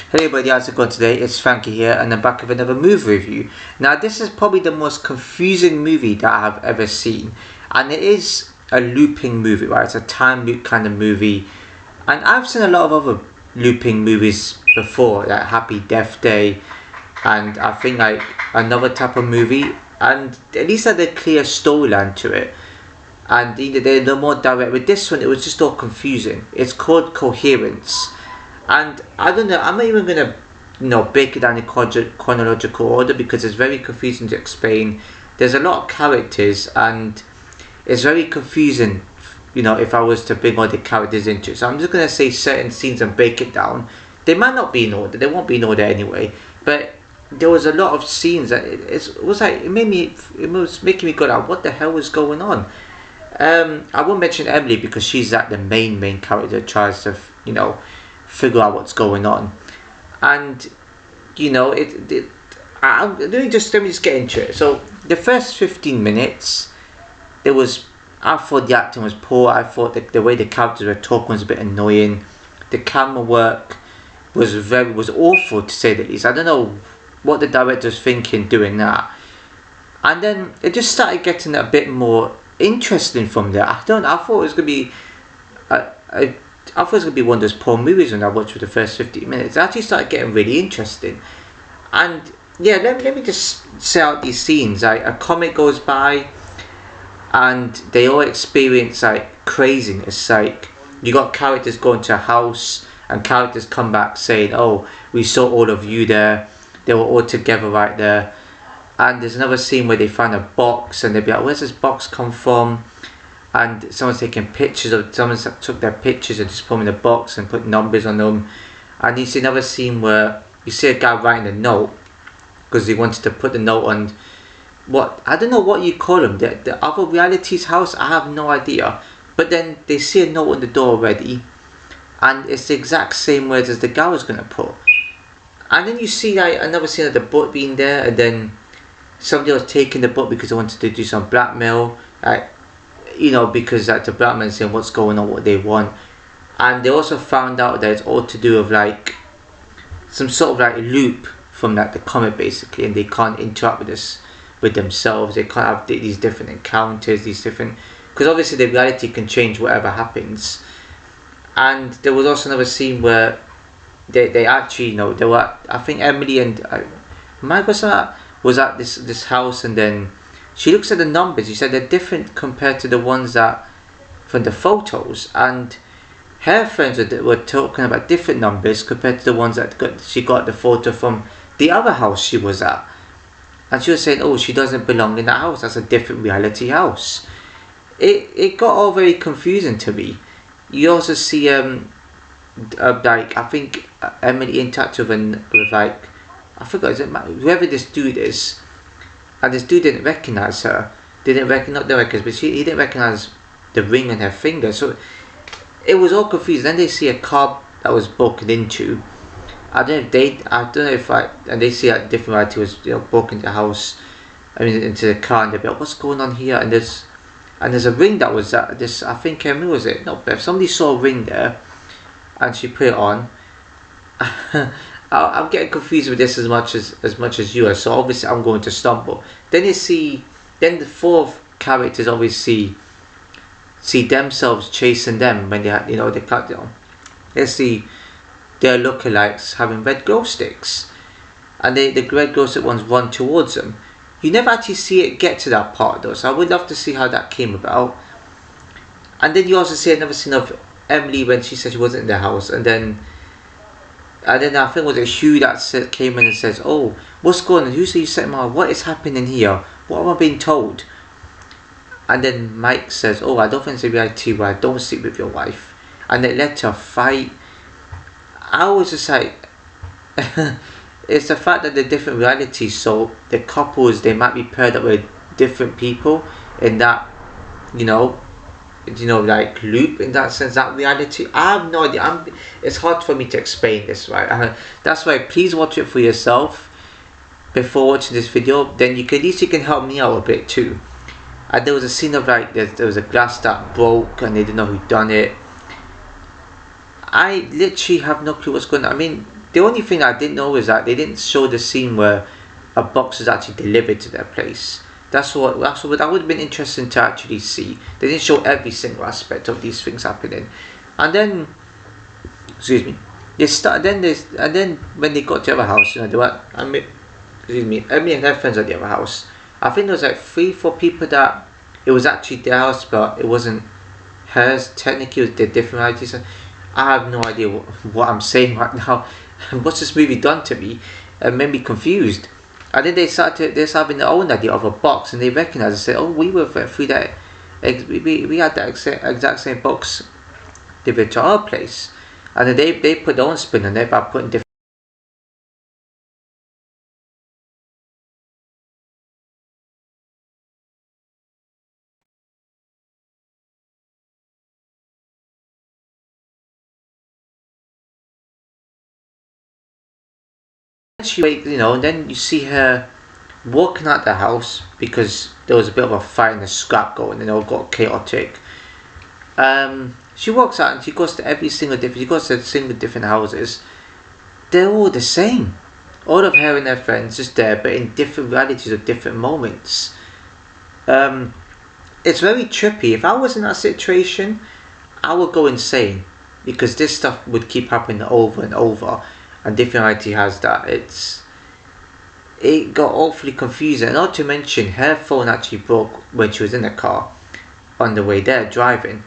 Hey everybody, how's it going today? It's Frankie here and I'm back with another movie review. Now this is probably the most confusing movie that I have ever seen, and it is a looping movie, right? It's a time loop kind of movie, and I've seen a lot of other looping movies before, like Happy Death Day, and I think like another type of movie, and at least had a clear storyline to it, and they're more direct. With this one it was just all confusing. It's called Coherence. And I don't know, I'm not even going to break it down in chronological order because it's very confusing to explain. There's a lot of characters and it's very confusing, if I was to bring all the characters into it. So I'm just going to say certain scenes and break it down. They might not be in order, they won't be in order anyway, but there was a lot of scenes that it was making me go like, what the hell was going on? I won't mention Emily because she's like the main character that tries to, figure out what's going on, and let me just get into it. So the first 15 minutes, I thought the acting was poor. I thought that the way the characters were talking was a bit annoying. The camera work was awful, to say the least. I don't know what the director was thinking doing that, and then it just started getting a bit more interesting from there. I thought it was gonna be I thought it was going to be one of those poor movies when I watched for the first 15 minutes. It actually started getting really interesting. And yeah, let me just say out these scenes. Like, a comet goes by and they all experience like craziness. Like, you got characters going to a house and characters come back saying, oh, we saw all of you there. They were all together right there. And there's another scene where they find a box and they'll be like, where's this box come from? And someone's taking pictures of, someone took their pictures and just put them in a box and put numbers on them. And you see another scene where you see a guy writing a note because he wanted to put the note on I don't know what you call them, the other reality's house. I have no idea. But then they see a note on the door already, and it's the exact same words as the guy was going to put. And then you see like another scene of the book being there, and then somebody was taking the book because they wanted to do some blackmail. Because the blackman saying what's going on, what they want. And they also found out that it's all to do with like some sort of like loop from like the comet basically, and they can't interact with themselves. They can't have these different encounters, because obviously the reality can change whatever happens. And there was also another scene where they actually, they were, I think Emily and Mike was at this house, and then she looks at the numbers. She said they're different compared to the ones that from the photos, and her friends were talking about different numbers compared to the ones that she got the photo from the other house she was at. And she was saying, oh, she doesn't belong in that house, that's a different reality house. It got all very confusing to me. You also see like, I think Emily in touch with like, I forgot, is it whoever this dude is. And this dude didn't recognize her. He didn't recognize the ring on her finger. So it was all confused. Then they see a car that was broken into. And they see a different reality was broken into the house. Into the car, and they'll be like, what's going on here? And there's a ring that was this. I think who was it? Not Beth. Somebody saw a ring there, and she put it on. I'm getting confused with this as much as you are, so obviously I'm going to stumble. Then the four characters obviously see themselves chasing them when they cut down. They see their lookalikes having red glow sticks, and the red glow stick ones run towards them. You never actually see it get to that part though, so I would love to see how that came about. And then you also see another scene of Emily when she said she wasn't in the house, and then I think it was a Hugh that came in and says, oh, what's going on? Who said you set my, what is happening here? What am I being told? And then Mike says, oh, I don't think it's a reality where I don't sleep with your wife. And it led to a fight. I was just like, it's the fact that they're different realities, so the couples, they might be paired up with different people in that, like loop, in that sense, that reality. I have no idea. It's hard for me to explain this, right? That's why please watch it for yourself before watching this video. Then at least you can help me out a bit too. And there was a scene of like there was a glass that broke and they didn't know who done it. I literally have no clue what's going on. the only thing I didn't know is that they didn't show the scene where a box was actually delivered to their place. That would have been interesting to actually see. They didn't show every single aspect of these things happening. And then, excuse me, and then when they got to the other house, you know, they were, Emily and her friends at the other house. I think there was like 3-4 people that it was actually their house, but it wasn't hers. Technically, it was their different realities. I have no idea what I'm saying right now. What's this movie done to me? It made me confused. And then they started having their own idea of a box, and they recognized and said, "Oh, we were through that. We had that exact same box delivered to our place." And then they put their own spin on it by putting different and then you see her walking out the house because there was a bit of a fight and a scrap going, and it all got chaotic. She walks out and she goes to different houses. They're all the same. All of her and her friends just there, but in different realities of different moments. It's very trippy. If I was in that situation, I would go insane because this stuff would keep happening over and over, and different reality has that. It got awfully confusing, and not to mention her phone actually broke when she was in the car on the way there driving.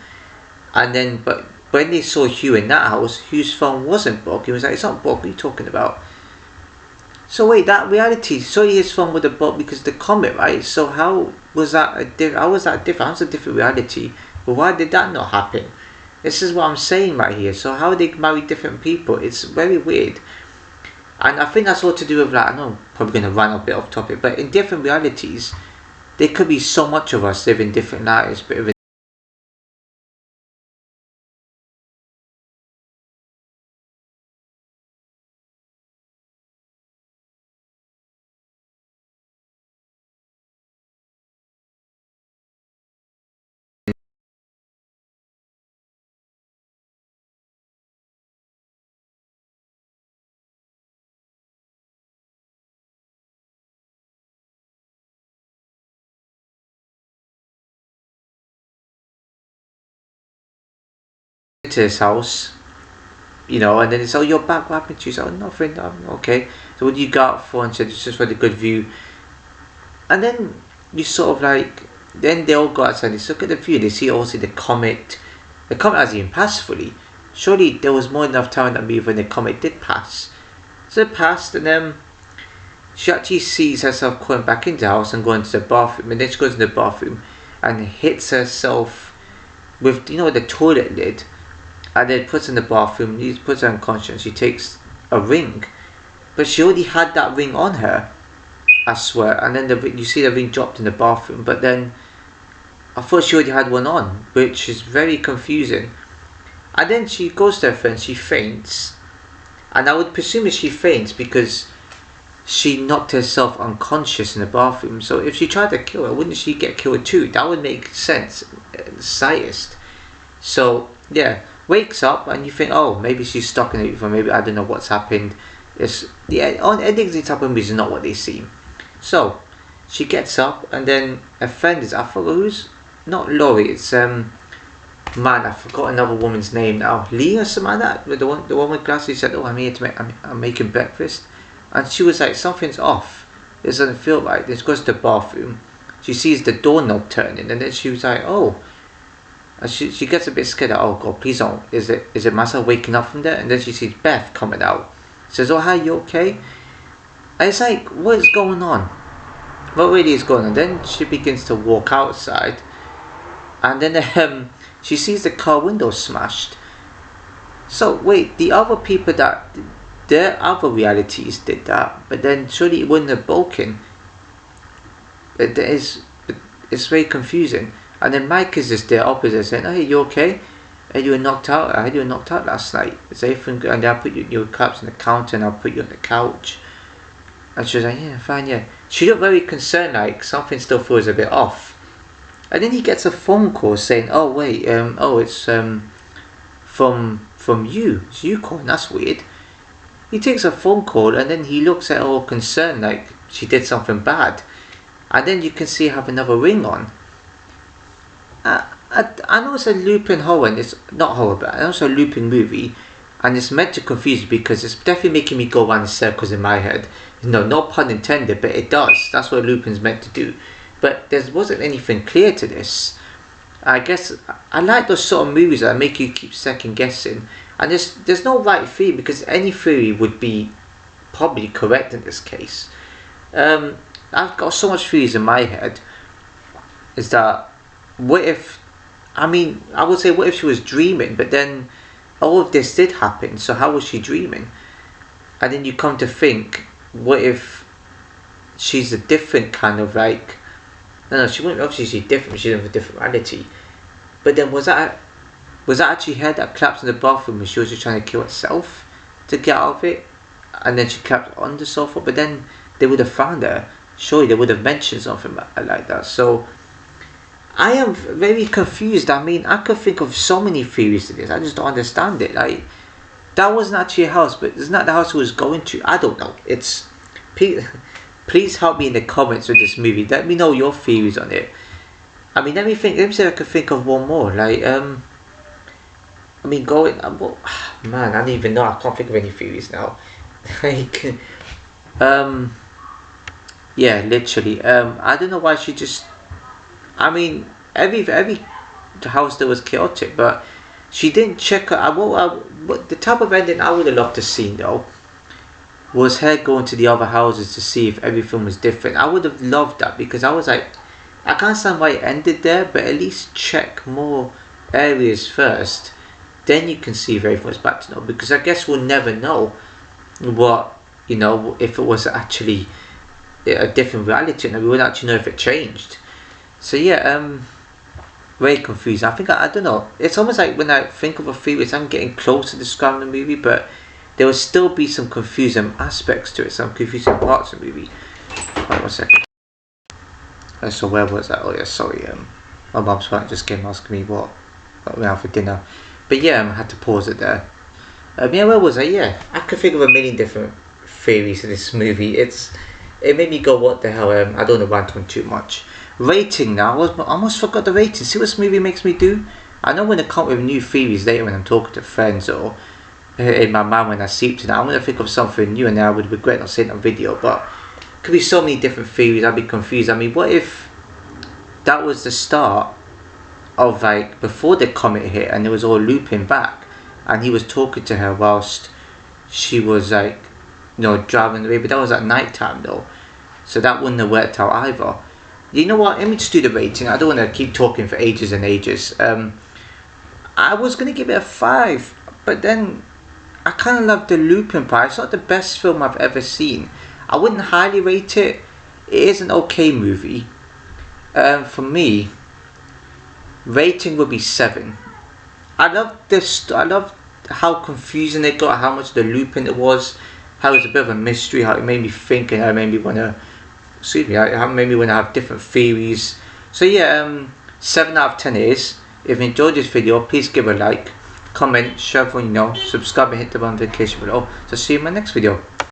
And then, but when they saw Hugh in that house, Hugh's phone wasn't broke. He was like, "It's not broke. What are you talking about?" So wait, that reality. So his phone would have broke because of the comet, right? So how was that how was that different? How's a different reality? But why did that not happen? This is what I'm saying right here. So how they marry different people? It's very weird. And I think that's all to do with that. I know I'm probably going to run a bit off topic, but in different realities, there could be so much of us living different lives, but to his house, and then it's, "Oh, you're back, what happened to you?" So, "Oh, nothing, okay." "So what do you got for?" And said, "It's just for the good view." And then you sort of like, then they all go outside, they look at the view, they see also the comet. The comet hasn't even passed fully. Surely there was more than enough time in that movie when the comet did pass. So it passed, and then she actually sees herself going back into the house and going to the bathroom, and then she goes in the bathroom and hits herself with, the toilet lid, and then puts in the bathroom, he puts her unconscious, she takes a ring, but she already had that ring on her, I swear, and then you see the ring dropped in the bathroom, but then I thought she already had one on, which is very confusing. And then she goes to her friend, she faints, and I would presume that she faints because she knocked herself unconscious in the bathroom. So if she tried to kill her, wouldn't she get killed too? That would make sense, slightest. So yeah, wakes up and you think, oh, maybe she's stuck in it before, maybe I don't know what's happened. On endings in type of movies is not what they seem. So she gets up, and then a friend is, I forgot who's, not Laurie, it's man, I forgot another woman's name now, Lee or something like that. The one with glasses said, "Oh, I'm here to I'm making breakfast," and she was like, "Something's off. This doesn't feel right." This goes to the bathroom. She sees the doorknob turning, and then she was like, "Oh." And she gets a bit scared. Oh God, please don't. Is it myself waking up from there? And then she sees Beth coming out. Says, "Oh, hi, you okay?" And it's like, what is going on? What really is going on? Then she begins to walk outside, and then she sees the car window smashed. So wait, the other people that their other realities did that, but then surely it wouldn't have broken. It's very confusing. And then Mike is just there opposite saying, "Oh, hey, you okay? Hey, you were knocked out. I had you knocked out last night. Is everything good?" And I'll put your cups on the counter, and I'll put you on the couch. And she was like, "Yeah, fine, yeah." She looked very concerned, like something still feels a bit off. And then he gets a phone call saying, "Oh wait, it's from you. It's you calling. That's weird." he takes a phone call and then he looks at her all concerned like she did something bad, and then you can see her have another ring on. I know it's a Lupin horror, and it's not horror, but I know it's a Lupin movie, and it's meant to confuse you because it's definitely making me go around in circles in my head. No pun intended, but it does. That's what Lupin's meant to do. But there wasn't anything clear to this. I guess I like those sort of movies that make you keep second guessing. And there's no right theory, because any theory would be probably correct in this case. I've got so much theories in my head. Is that what if? I would say what if she was dreaming, but then all of this did happen. So how was she dreaming? And then you come to think, what if she's a different kind of like? No, she wouldn't obviously be different. She'd have a different reality. But then was that actually her that collapsed in the bathroom and she was just trying to kill herself to get out of it? And then she collapsed on the sofa. But then they would have found her. Surely they would have mentioned something like that. So I am very confused. I could think of so many theories to this. I just don't understand it. Like, that wasn't actually a house, but isn't that the house he was going to? I don't know. Please help me in the comments with this movie. Let me know your theories on it. Let me think. Let me see if I can think of one more. Like, man, I don't even know. I can't think of any theories now. Like, yeah, literally. I don't know why she just. Every house there was chaotic, but she didn't check her. The type of ending I would have loved to see though was her going to the other houses to see if everything was different. I would have loved that, because I was like, I can't understand why it ended there, but at least check more areas first. Then you can see if everything was back to normal, because I guess we'll never know what, if it was actually a different reality, and we wouldn't actually know if it changed. So yeah, very confused. I don't know. It's almost like when I think of a theory, I'm getting close to describing the movie, but there will still be some confusing aspects to it, some confusing parts of the movie. Wait 1 second. So where was that? Oh yeah, sorry. My mum's phone just came asking me what we have for dinner. But yeah, I had to pause it there. Yeah, where was I? Yeah, I could think of a million different theories in this movie. It made me go, what the hell? I don't want to rant on too much. Rating now. I almost forgot the rating. See what this movie makes me do? I know when I come up with new theories later when I'm talking to friends or in my mind when I sleep tonight, I'm going to think of something new and then I would regret not saying it on video. But it could be so many different theories. I'd be confused. What if that was the start of, like, before the comet hit and it was all looping back and he was talking to her whilst she was like, driving away, but that was at night time though, so that wouldn't have worked out either. You know what, let me just do the rating. I don't want to keep talking for ages and ages. I was going to give it a 5, but then I kind of love the Lupin part. It's not the best film I've ever seen. I wouldn't highly rate it. It is an okay movie. For me, rating would be 7. I love how confusing it got, how much the Lupin it was, how it was a bit of a mystery, how it made me think, and how it made me want to, how it made me want to have different theories. So yeah, 7 out of 10 it is. If you enjoyed this video, please give a like, comment, share everyone you know, subscribe and hit the notification below. So see you in my next video.